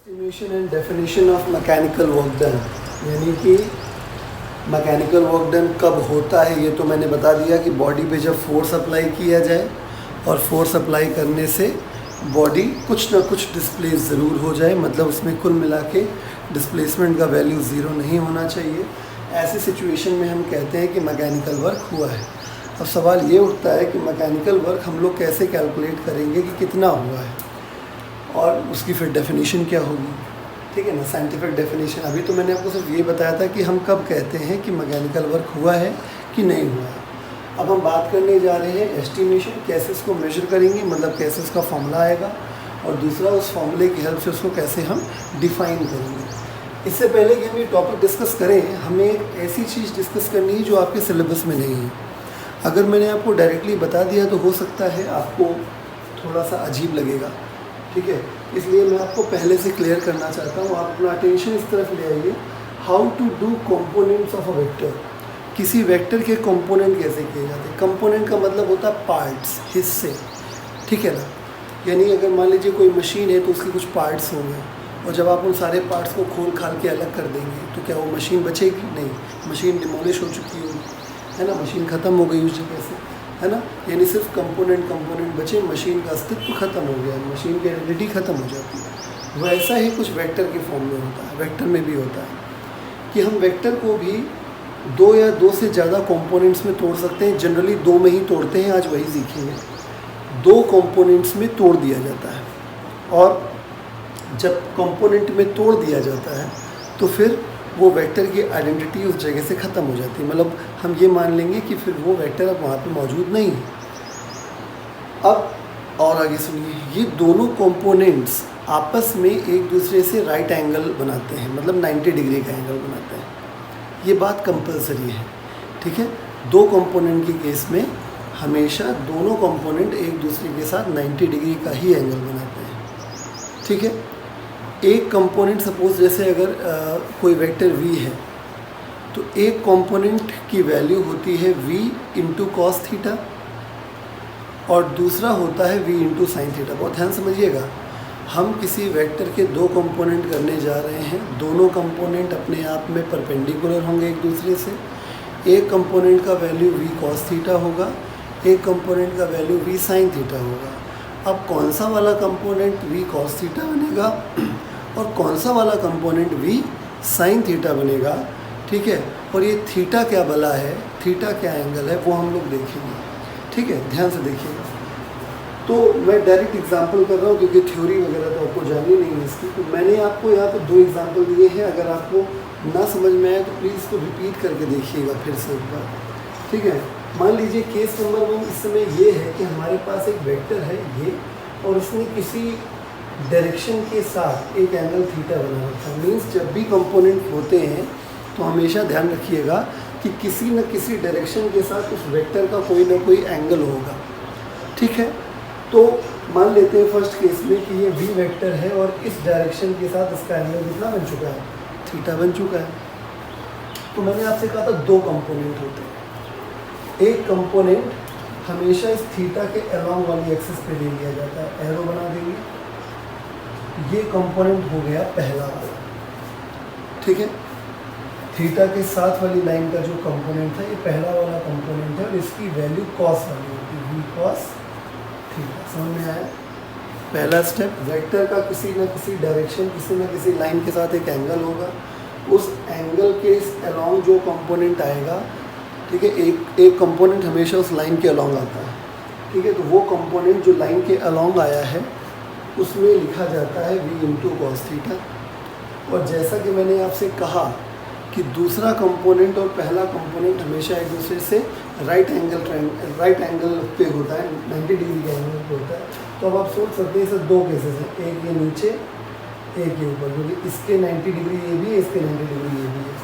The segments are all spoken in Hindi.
Estimation and definition of mechanical work done, यानी कि मैकेनिकल वर्क डन कब होता है ये तो मैंने बता दिया कि बॉडी पे जब फोर्स अप्लाई किया जाए और फोर्स अप्लाई करने से बॉडी कुछ ना कुछ डिस्प्लेस ज़रूर हो जाए, मतलब उसमें कुल मिला के डिस्प्लेसमेंट का वैल्यू ज़ीरो नहीं होना चाहिए। ऐसी सिचुएशन में हम कहते हैं कि मैकेनिकल वर्क हुआ है। अब सवाल ये उठता है कि मैकेनिकल वर्क हम लोग कैसे कैलकुलेट करेंगे कि कितना हुआ है और उसकी फिर डेफिनेशन क्या होगी, ठीक है ना, साइंटिफिक डेफिनेशन। अभी तो मैंने आपको सिर्फ ये बताया था कि हम कब कहते हैं कि मैकेनिकल वर्क हुआ है कि नहीं हुआ है। अब हम बात करने जा रहे हैं एस्टिमेशन, कैसे इसको मेजर करेंगे, मतलब कैसे उसका फॉर्मूला आएगा, और दूसरा उस फॉर्मूले की हेल्प से उसको कैसे हम डिफ़ाइन करेंगे। इससे पहले कि हम ये टॉपिक डिस्कस करें, हमें एक ऐसी चीज़ डिस्कस करनी है जो आपके सिलेबस में नहीं है। अगर मैंने आपको डायरेक्टली बता दिया तो हो सकता है आपको थोड़ा सा अजीब लगेगा, ठीक है, इसलिए मैं आपको पहले से क्लियर करना चाहता हूँ। आप अपना अटेंशन इस तरफ ले आइए। How to do components of a vector. किसी वेक्टर के कंपोनेंट कैसे किए जाते हैं। कंपोनेंट का मतलब होता है पार्ट्स, हिस्से, ठीक है ना। यानी अगर मान लीजिए कोई मशीन है तो उसके कुछ पार्ट्स होंगे, और जब आप उन सारे पार्ट्स को खोल खाल के अलग कर देंगे तो क्या वो मशीन बचेगी? नहीं, मशीन डिमोलिश हो चुकी होगी, है ना, मशीन ख़त्म हो गई उस जगह से, है ना। यानी सिर्फ कंपोनेंट बचे, मशीन का अस्तित्व खत्म हो गया, मशीन की आइडेंटिटी खत्म हो जाती है। वैसा ही कुछ वेक्टर के फॉर्म में होता है, वेक्टर में भी होता है कि हम वेक्टर को भी दो या दो से ज़्यादा कंपोनेंट्स में तोड़ सकते हैं। जनरली दो में ही तोड़ते हैं, आज वही सीखेंगे। दो कंपोनेंट्स में तोड़ दिया जाता है, और जब कंपोनेंट में तोड़ दिया जाता है तो फिर वो वेक्टर की आइडेंटिटी उस जगह से ख़त्म हो जाती है। मतलब हम ये मान लेंगे कि फिर वो वेक्टर अब वहाँ पे मौजूद नहीं है। अब और आगे सुनिए, ये दोनों कंपोनेंट्स आपस में एक दूसरे से राइट एंगल बनाते हैं, मतलब 90 डिग्री का एंगल बनाते हैं। ये बात कंपलसरी है, ठीक है। दो कंपोनेंट के केस में हमेशा दोनों कंपोनेंट एक दूसरे के साथ 90 डिग्री का ही एंगल बनाते हैं, ठीक है। एक कंपोनेंट सपोज जैसे अगर कोई वेक्टर v है तो एक कंपोनेंट की वैल्यू होती है v इंटू कॉस थीटा और दूसरा होता है v इंटू साइन थीटा। बहुत ध्यान समझिएगा, हम किसी वेक्टर के दो कंपोनेंट करने जा रहे हैं। दोनों कंपोनेंट अपने आप में परपेंडिकुलर होंगे एक दूसरे से। एक कंपोनेंट का वैल्यू v कॉस थीटा होगा, एक कंपोनेंट का वैल्यू v साइन थीटा होगा। अब कौन सा वाला कंपोनेंट v कॉस थीटा बनेगा और कौन सा वाला कंपोनेंट v साइन थीटा बनेगा, ठीक है, और ये थीटा क्या बला है, थीटा क्या एंगल है, वो हम लोग देखेंगे, ठीक है। ध्यान से देखिएगा। तो मैं डायरेक्ट एग्जांपल कर रहा हूँ क्योंकि थ्योरी वगैरह तो आपको जाननी नहीं है इसकी। तो मैंने आपको यहाँ पे दो एग्जांपल दिए हैं। अगर आपको ना समझ में आए तो प्लीज़ इसको रिपीट करके देखिएगा फिर से एक बार, ठीक है। मान लीजिए केस नंबर 1 इस समय ये है कि हमारे पास एक वेक्टर है ये, और उसने किसी डायरेक्शन के साथ एक एंगल थीटा बना रखा है। मीन्स जब भी कंपोनेंट होते हैं तो हमेशा ध्यान रखिएगा कि किसी न किसी डायरेक्शन के साथ उस वेक्टर का कोई ना कोई एंगल होगा, ठीक है। तो मान लेते हैं फर्स्ट केस में कि ये v वेक्टर है और इस डायरेक्शन के साथ इसका एंगल कितना बन चुका है, थीटा बन चुका है। तो मैंने आपसे कहा था दो कंपोनेंट होते हैं। एक कंपोनेंट हमेशा इस थीटा के अलोंग वाली एक्सिस पे ले लिया जाता है, एरो बना देंगे। ये कंपोनेंट हो गया पहला वाला, ठीक है। थीटा के साथ वाली लाइन का जो कंपोनेंट है ये पहला वाला कंपोनेंट है और इसकी वैल्यू कॉस वाली होती है, v कॉस थीटा। समझ में आया? पहला स्टेप, वेक्टर का किसी न किसी डायरेक्शन, किसी न किसी लाइन के साथ एक एंगल होगा। उस एंगल के इस अलोंग जो कंपोनेंट आएगा, ठीक है, एक कंपोनेंट हमेशा उस लाइन के अलोंग आता है, ठीक है। तो वो कंपोनेंट जो लाइन के अलोंग आया है उसमें लिखा जाता है v इंटू कॉस थीटा। और जैसा कि मैंने आपसे कहा कि दूसरा कंपोनेंट और पहला कंपोनेंट हमेशा एक दूसरे से राइट एंगल पे होता है, 90 डिग्री का एंगल पे होता है। तो अब आप सोच सकते हैं इसे दो केसेस हैं, एक ये नीचे एक ये ऊपर, क्योंकि इसके 90 डिग्री ये भी है, इसके 90 डिग्री ये भी है।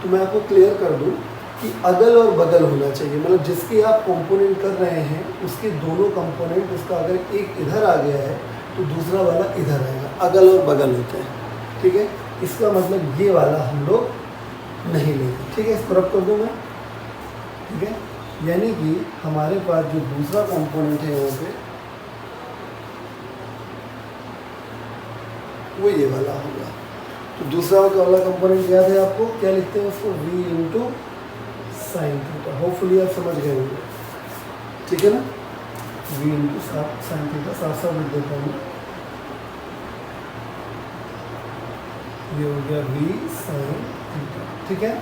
तो मैं आपको क्लियर कर दूँ कि अगल और बगल होना चाहिए, मतलब जिसके आप कंपोनेंट कर रहे हैं उसके दोनों कंपोनेंट, उसका अगर एक इधर आ गया है तो दूसरा वाला इधर आएगा, अगल और बगल होते हैं, ठीक है। इसका मतलब ये वाला हम लोग नहीं लेंगे, ठीक है। इसको रब कर दूँ मैं, ठीक है। यानी कि हमारे पास जो दूसरा कंपोनेंट है यहाँ पे, वो ये वाला होगा। तो दूसरा वाला कंपोनेंट याद है आपको, क्या लिखते हैं उसको, v into sine theta. Hopefully आप समझ गए होंगे, ठीक है ना। v इंटू साइन थीटा, साफ साफ लिख देता हूँ, ये हो गया v साइन थीटा, ठीक है।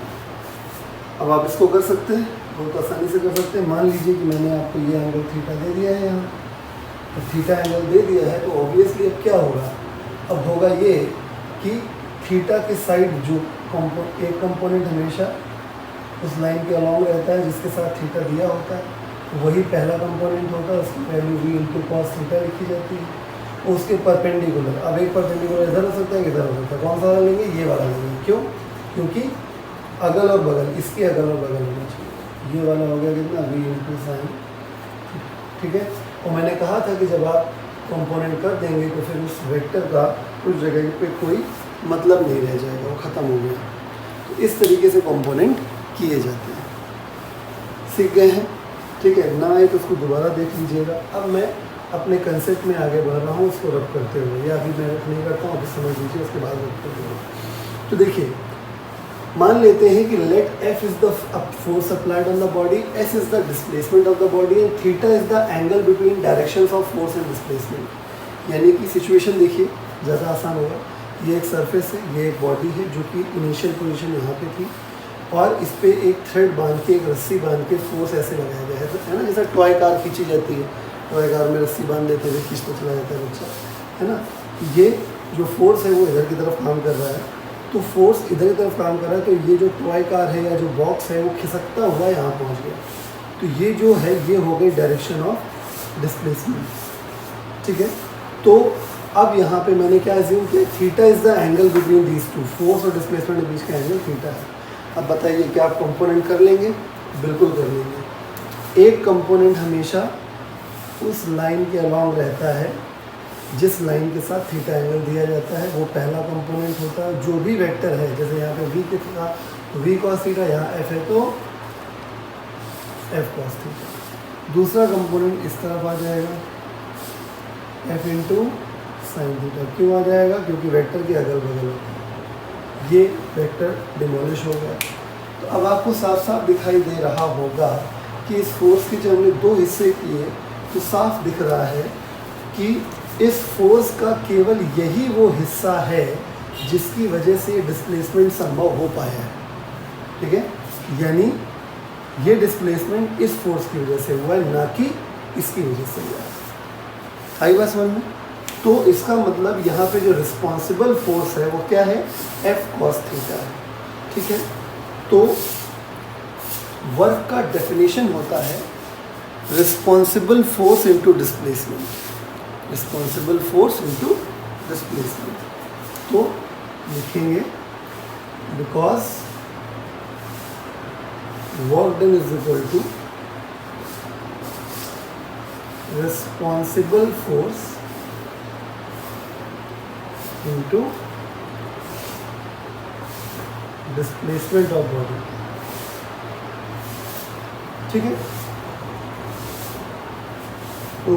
अब आप इसको कर सकते हैं, बहुत आसानी से कर सकते हैं। मान लीजिए कि मैंने आपको ये एंगल थीटा दे दिया है यहाँ, तो थीटा एंगल दे दिया है, तो ऑब्वियसली अब क्या होगा, अब होगा ये कि थीटा के साइड जो एक कंपोनेंट हमेशा उस लाइन के अलॉन्ग रहता है जिसके साथ थीटा दिया होता है, तो वही पहला कंपोनेंट होता है, उसकी value v into cos theta लिखी जाती है। उसके परपेंडिकुलर, अब एक परपेंडिकुलर इधर हो सकता है, इधर हो सकता है, कौन सा वाला लेंगे, ये वाला लेंगे। क्यों, क्योंकि अगल और बगल, इसके अगल और बगल होना चाहिए। ये वाला हो गया कितना, v इंटू साइन, ठीक है। और मैंने कहा था कि जब आप कंपोनेंट कर देंगे तो फिर उस वेक्टर का उस जगह पे कोई मतलब नहीं रह जाएगा, वो ख़त्म हो गया। तो इस तरीके से कंपोनेंट किए जाते हैं। सीख गए हैं, ठीक है ना। आए तो उसको दोबारा देख लीजिएगा। अब मैं अपने कंसेप्ट में आगे बढ़ रहा हूँ, उसको रब करते हुए, या अभी मैं रब नहीं करता हूँ, अभी समझ लीजिए, उसके बाद रब करते हुए। तो देखिए, मान लेते हैं कि let f is the force applied on the body, s is the displacement of the body and theta is the angle between directions of force and displacement. यानी कि सिचुएशन देखिए, ज़्यादा आसान होगा। ये एक सरफेस है, ये एक बॉडी है जो कि इनिशियल पोजीशन यहाँ पे थी, और इस पे एक थ्रेड बांध के, एक रस्सी बांध के फोर्स ऐसे लगाया गया है ना, जैसा टॉय कार खींची जाती है, टॉय कार में रस्सी बांध देते हुए खींचता चला जाता है बच्चा, है ना। ये जो फोर्स है वो इधर की तरफ काम कर रहा है, तो फोर्स इधर की तरफ काम कर रहा है, तो ये जो टॉय कार है या जो बॉक्स है वो खिसकता हुआ यहाँ पहुँच गया। तो ये जो है ये हो गई डायरेक्शन ऑफ डिस्प्लेसमेंट, ठीक है। तो अब यहाँ पे मैंने क्या एज्यूम किया, theta is the angle between these two, force और डिस्प्लेसमेंट के बीच का एंगल थीटा है। अब बताइए क्या आप कंपोनेंट कर लेंगे, बिल्कुल कर लेंगे। एक कंपोनेंट हमेशा उस लाइन के अलॉन्ग रहता है जिस लाइन के साथ थीटा एंगल दिया जाता है, वो पहला कंपोनेंट होता है। जो भी वेक्टर है, जैसे यहाँ पे v कितना, v cos थीटा, यहाँ f है तो f cos थीटा। दूसरा कंपोनेंट इस तरफ आ जाएगा, f इंटू साइन थीटा। क्यों आ जाएगा, क्योंकि वेक्टर के अगल बगल होता है। ये वेक्टर डिमोलिश हो गया। तो अब आपको साफ साफ दिखाई दे रहा होगा कि इस फोर्स के जब हमने दो हिस्से किए तो साफ दिख रहा है कि इस फोर्स का केवल यही वो हिस्सा है जिसकी वजह से डिस्प्लेसमेंट संभव हो पाया है, ठीक है। यानी ये डिस्प्लेसमेंट इस फोर्स की वजह से हुआ है, ना कि इसकी वजह से हुआ है। आई बात समझ में। तो इसका मतलब यहाँ पे जो रिस्पॉन्सिबल फोर्स है वो क्या है, F cos थीटा है, ठीक है। तो वर्क का डेफिनेशन होता है responsible force into displacement, responsible force into displacement. तो लिखेंगे because work done is equal to responsible force into displacement of body, ठीक है। तो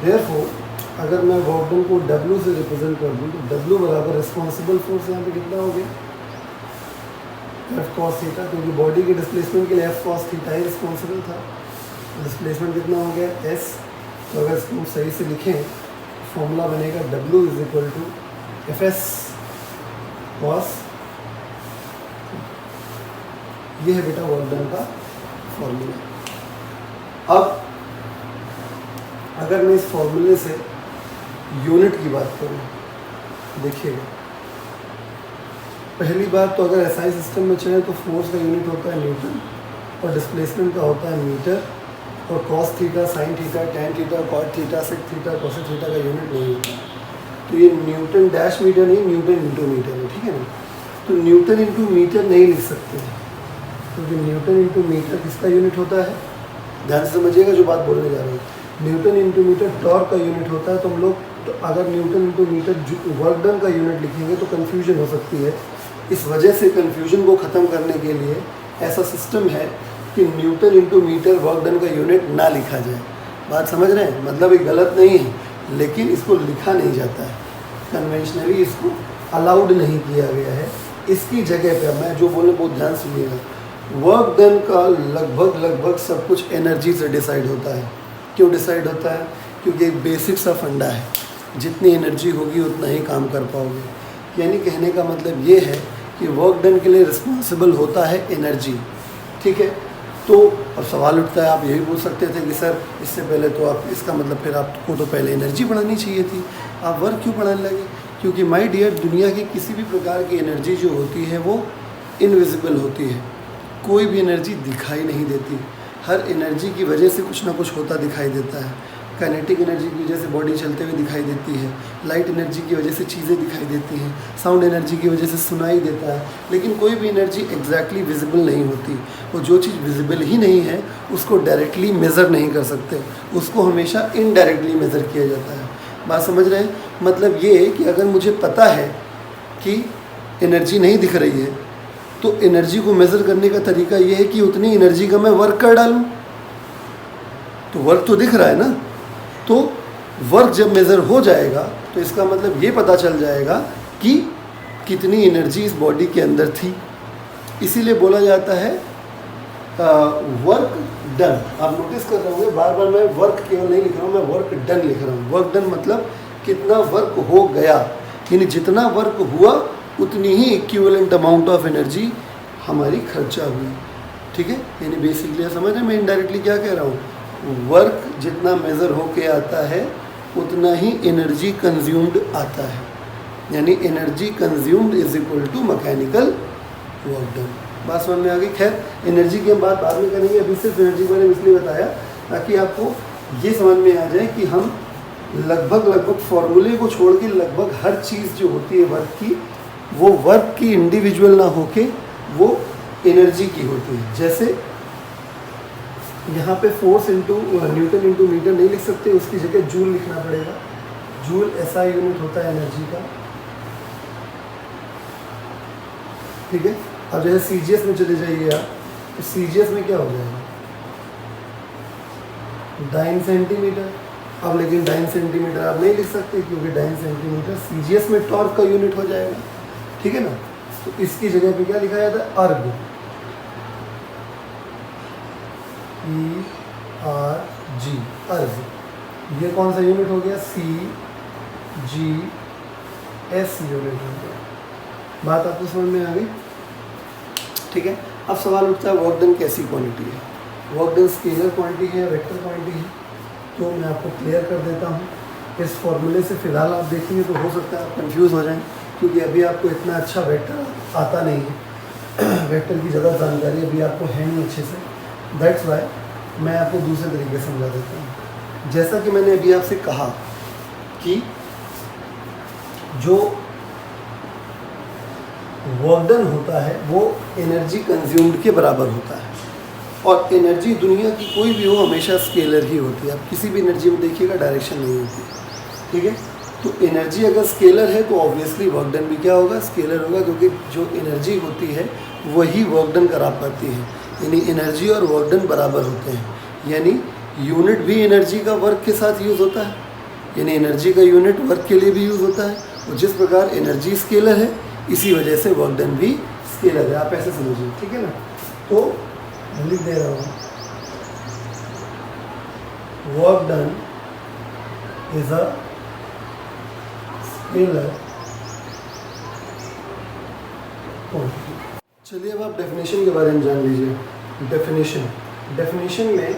देयरफॉर अगर मैं वर्क डन को W से रिप्रेजेंट कर दूँ तो W बराबर रिस्पॉन्सिबल फोर्स यहाँ पे कितना हो गया, F cos थीटा, क्योंकि बॉडी के डिस्प्लेसमेंट के लिए F cos थीटा ही रिस्पॉन्सिबल था। डिस्प्लेसमेंट कितना हो गया, S। तो अगर इसको हम सही से लिखें, फॉर्मूला बनेगा W is equal to Fs cos। ये है बेटा वर्क डन का फॉर्मूला। अब अगर मैं इस फॉर्मूले से यूनिट की बात करूं, देखिएगा पहली बात तो अगर SI सिस्टम में चले तो फोर्स का यूनिट होता है न्यूटन और डिस्प्लेसमेंट का होता है मीटर, और cos theta, sine theta, tan theta, cot theta, sec theta, cosec theta का यूनिट नहीं होता। तो ये न्यूटन डैश मीटर नहीं, न्यूटन इंटू मीटर है, ठीक है ना। तो न्यूटन इंटू मीटर नहीं लिख सकते हैं, क्योंकि न्यूटन इंटू मीटर किसका यूनिट होता है, ध्यान से समझिएगा जो बात बोलने जा रहे हैं। न्यूटन इंटू मीटर टॉर्क का यूनिट होता है। तो हम लोग तो अगर newton into metre work done का यूनिट लिखेंगे तो कन्फ्यूजन हो सकती है। इस वजह से कन्फ्यूजन को ख़त्म करने के लिए ऐसा सिस्टम है कि newton into metre work done का यूनिट ना लिखा जाए। बात समझ रहे हैं, मतलब ये गलत नहीं है, लेकिन इसको लिखा नहीं जाता है। कन्वेंशनली इसको अलाउड नहीं किया गया है। इसकी जगह पे मैं जो बोलूँ बहुत ध्यान सुनिएगा, वर्क डन का लगभग सब कुछ एनर्जी से डिसाइड होता है। क्यों डिसाइड होता है? क्योंकि एक बेसिक सा फंडा है, जितनी एनर्जी होगी उतना ही काम कर पाओगे। यानी कहने का मतलब ये है कि वर्क डन के लिए रिस्पॉन्सिबल होता है एनर्जी, ठीक है। तो अब सवाल उठता है, आप यही पूछ सकते थे कि सर इससे पहले तो आप, इसका मतलब फिर आपको तो पहले एनर्जी पढ़ानी चाहिए थी, आप वर्क क्यों पढ़ाने लगे? क्योंकि माय डियर, दुनिया की किसी भी प्रकार की एनर्जी जो होती है वो इनविजिबल होती है। कोई भी एनर्जी दिखाई नहीं देती। हर एनर्जी की वजह से कुछ ना कुछ होता दिखाई देता है। काइनेटिक एनर्जी की वजह से बॉडी चलते हुए दिखाई देती है, लाइट एनर्जी की वजह से चीज़ें दिखाई देती हैं, साउंड एनर्जी की वजह से सुनाई देता है। लेकिन कोई भी एनर्जी एग्जैक्टली विजिबल नहीं होती। वो जो चीज़ विजिबल ही नहीं है उसको डायरेक्टली मेज़र नहीं कर सकते, उसको हमेशा इनडायरेक्टली मेज़र किया जाता है। बात समझ रहे हैं? मतलब ये है कि अगर मुझे पता है कि एनर्जी नहीं दिख रही है तो एनर्जी को मेज़र करने का तरीका ये है कि उतनी एनर्जी का मैं वर्क कर डालूँ। तो वर्क तो दिख रहा है ना, तो वर्क जब मेज़र हो जाएगा तो इसका मतलब ये पता चल जाएगा कि कितनी एनर्जी इस बॉडी के अंदर थी। इसीलिए बोला जाता है वर्क डन। आप नोटिस कर रहे होंगे बार बार मैं वर्क केवल नहीं लिख रहा हूँ, मैं वर्क डन लिख रहा हूँ। वर्क डन मतलब कितना वर्क हो गया, यानी जितना वर्क हुआ उतनी ही इक्विवेलेंट अमाउंट ऑफ एनर्जी हमारी खर्चा हुई, ठीक है। यानी बेसिकली समझ रहे हैं मैं इनडायरेक्टली क्या कह रहा हूँ? वर्क जितना मेज़र होके आता है उतना ही एनर्जी कंज्यूम्ड आता है, यानी energy consumed is equal to mechanical work done. बात समझ में आ गई? खैर, एनर्जी की हम बात बाद में करेंगे, अभी सिर्फ एनर्जी को मैंने इसलिए बताया ताकि आपको ये समझ में आ जाए कि हम लगभग फॉर्मूले को छोड़ के लगभग हर चीज़ जो होती है वर्क की, वो वर्क की इंडिविजुअल ना होके वो एनर्जी की होती है। जैसे यहाँ पे force into newton into metre नहीं लिख सकते, उसकी जगह जूल लिखना पड़ेगा। जूल ऐसा यूनिट होता है एनर्जी का, ठीक है। अब जैसे सीजीएस में चले जाइए आप, तो सीजीएस में क्या हो जाएगा? Dyne centimetre. अब लेकिन डाइन सेंटीमीटर आप नहीं लिख सकते क्योंकि डाइन सेंटीमीटर सीजीएस में टॉर्क का यूनिट हो जाएगा, ठीक है ना। तो इसकी जगह पे क्या लिखा जाता है? अर्ग, ERG, अर्ग। ये कौन सा यूनिट हो गया? CGS यूनिट हो गया। बात आपको समझ में आ गई, ठीक है। अब सवाल उठता है वर्क डन कैसी क्वांटिटी है? वर्क डन स्केलर क्वांटिटी है, वेक्टर क्वांटिटी है? तो मैं आपको क्लियर कर देता हूँ। इस फॉर्मूले से फ़िलहाल आप देखेंगे तो हो सकता है आप कंफ्यूज हो जाएं, क्योंकि अभी आपको इतना अच्छा वेक्टर आता नहीं है। वेक्टर की ज़्यादा जानकारी अभी आपको है नहीं अच्छे से, दैट्स वाई मैं आपको दूसरे तरीके से समझा देता हूँ। जैसा कि मैंने अभी आपसे कहा कि जो वर्क डन होता है वो एनर्जी कंज्यूम्ड के बराबर होता है, और एनर्जी दुनिया की कोई भी हो हमेशा स्केलर ही होती है। आप किसी भी एनर्जी में देखिएगा डायरेक्शन नहीं होती, ठीक है। तो एनर्जी अगर स्केलर है तो ऑब्वियसली वर्क डन भी क्या होगा? स्केलर होगा, क्योंकि जो एनर्जी होती है वही वर्क डन करा पाती है। यानी एनर्जी और वर्क डन बराबर होते हैं, यानी यूनिट भी एनर्जी का वर्क के साथ यूज़ होता है, यानी एनर्जी का यूनिट वर्क के लिए भी यूज़ होता है। और जिस प्रकार एनर्जी स्केलर है इसी वजह से वर्क डन भी स्केलर है। आप ऐसे समझिए, ठीक है ना। तो मैं लिख दे रहा हूँ, work done is a scalar quantity. चलिए अब आप डेफिनेशन के बारे में जान लीजिए। डेफिनेशन में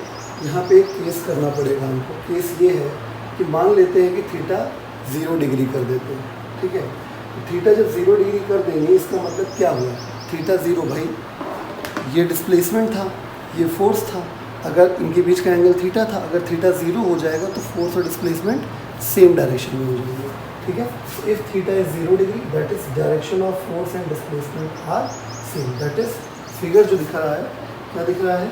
यहाँ पे एक केस करना पड़ेगा हमको। केस ये है कि मान लेते हैं कि थीटा 0 डिग्री कर देते हैं, ठीक है। थीटा जब 0 डिग्री कर देंगे इसका मतलब क्या हुआ? थीटा 0, भाई ये डिस्प्लेसमेंट था, ये फोर्स था। अगर इनके बीच का एंगल थीटा था, अगर थीटा 0 हो जाएगा तो फोर्स और डिस्प्लेसमेंट सेम डायरेक्शन में हो जाएंगे, ठीक है। If theta is 0 degree that is direction of force and displacement are same. That is figure जो दिख रहा है, क्या दिख रहा है?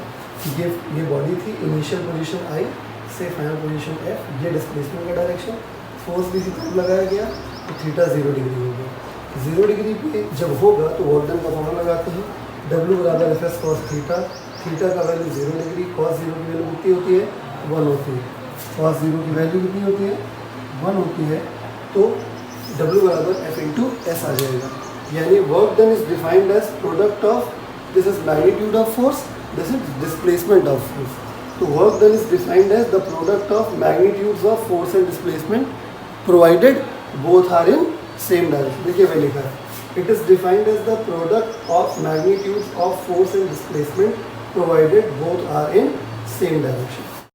ये बॉडी थी, इनिशियल पोजीशन I से फाइनल पोजीशन F, ये डिस्प्लेसमेंट का डायरेक्शन, फोर्स भी कब लगाया गया तो थीटा 0 डिग्री हो गया। 0 डिग्री पे जब होगा तो वर्क डन का फॉर्मूला लगाते हैं, W बराबर FS cos थीटा। थीटा का वैल्यू 0 डिग्री, cos 0 की वैल्यू कितनी होती है? 1 होती है। cos 0 की वैल्यू कितनी होती है? 1 होती है। तो W बराबर F इंटू एस आ जाएगा। यानी work done is defined as product of, this is magnitude of force, this is displacement of force. तो work done is defined as the product of magnitudes of force and displacement provided both are in same direction. देखिए मैं लिखा है, it is defined as the product of magnitudes of force and displacement provided both are in same direction.